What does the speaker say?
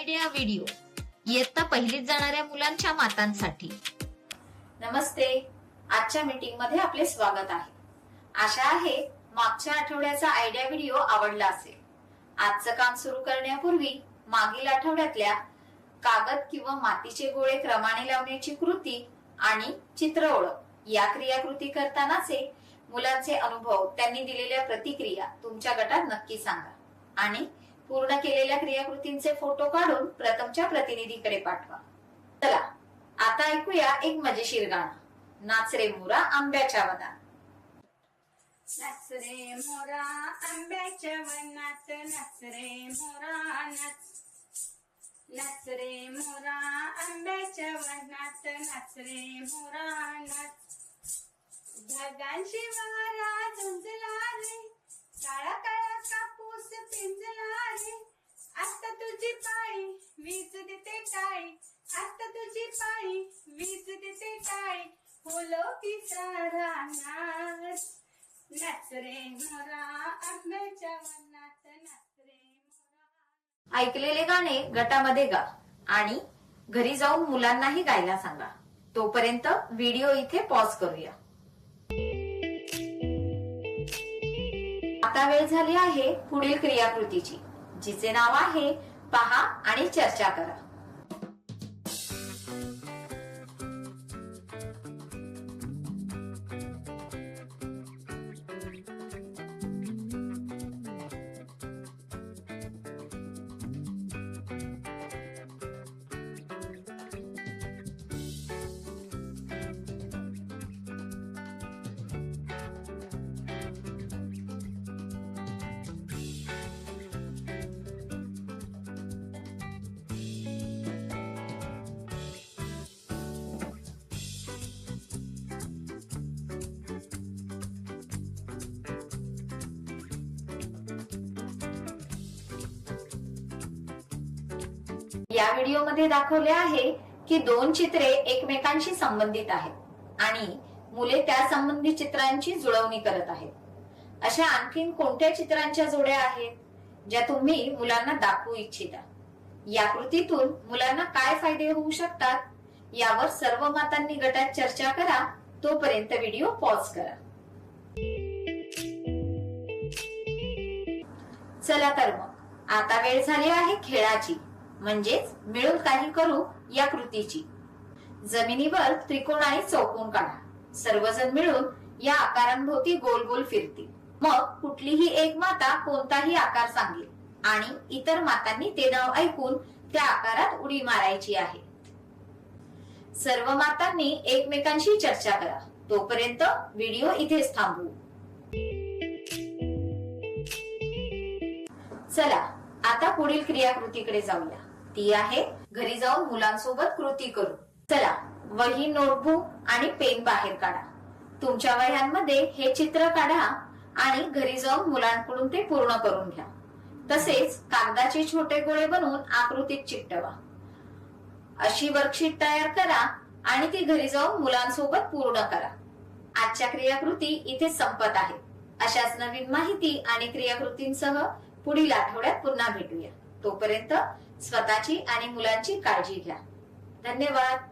Idea video इयत्ता पहिलीत जाणाऱ्या मुलांच्या मातांसाठी. नमस्ते. आजच्या मीटिंग मध्ये आपले स्वागत आहे. आशा आहे मागच्या आठवड्याचा आयडिया व्हिडिओ आवडला असेल. आजचं काम सुरू करण्यापूर्वी मागील आठवड्यातल्या कागद किंवा मातीचे गोळे क्रमाने लावण्याची कृती आणि चित्र ओळख या क्रियाकृती करतानाचे मुलांचे अनुभव, त्यांनी दिलेल्या प्रतिक्रिया तुमच्या गटात नक्की सांगा आणि पूर्ण केलेल्या क्रियाकृतींचे फोटो काढून प्रथमच्या प्रतिनिधीकडे पाठवा. चला आता ऐकूया एक मजेशीर गाणं. नाच रे मोरा आंब्याच्या वनात. नाच रे मोरा आंब्याच्या वनात, नाच रे मोरा नाच. नाच रे मोरा आंब्याच्या वनात, नाच रे मोरा नाच. ढगांशी वारा झुंजला रे, काळा काळा कापूस पिंजला रे. आता तुझी पाळी वीज देते टाळी, आता तुझी पाळी वीज देते टाळी. फुलो की सारा नाच. नाच रे मोरा आंब्याच्या वनात, नाच रे मोरा. ऐकलेले गाणे गटामध्ये गा आणि घरी जाऊन मुलांनाही गायला सांगा. तोपर्यंत व्हिडिओ इथे पॉज करूया. आता वेळ झाली आहे पुढील क्रियाकृतीची, जिचे नाव आहे पहा आणि चर्चा करा. या व्हिडिओमध्ये दाखवले आहे की दोन चित्रे एकमेकांशी संबंधित आहेत आणि मुले त्या संबंधित चित्रांची जुळवणी करत आहेत. अशा आणखीन कोणत्या चित्रांच्या जोड्या आहेत ज्या तुम्ही मुलांना दाखवू इच्छिता? या कृतीतून मुलांना काय फायदे होऊ शकतात यावर सर्व मातांनी गटात चर्चा करा. तोपर्यंत व्हिडिओ पॉज करा. चला तर मग आता वेळ झाली आहे खेळाची, म्हणजेच मिळून काही करू या कृतीची. जमिनीवर त्रिकोण आणि चौकोन काढा. सर्वजण मिळून या आकारांभोवती गोल गोल फिरतील. मग कुठलीही एक माता कोणताही आकार सांगेल आणि इतर मातांनी ते नाव ऐकून त्या आकारात उडी मारायची आहे. सर्व मातांनी एकमेकांशी चर्चा करा. तोपर्यंत व्हिडिओ इथेच थांबवू. चला आता पुढील क्रियाकृतीकडे जाऊया. ती आहे घरी जाऊन मुलांसोबत कृती करू. चला वही, नोटबुक आणि पेन बाहेर काढा. तुमच्या वह्यांमध्ये हे चित्र काढा आणि घरी जाऊन मुलांकडून ते पूर्ण करून घ्या. तसेच कागदाचे छोटे गोळे बनवून आकृतीत चिकटवा. अशी वर्कशीट तयार करा आणि ती घरी जाऊन मुलांसोबत पूर्ण करा. आजच्या क्रियाकृती इथे संपत आहेत. अशाच नवीन माहिती आणि क्रियाकृतींसह पुढील आठवड्यात पुन्हा भेटूया. तोपर्यंत स्वतःची आणि मुलांची काळजी घ्या. धन्यवाद.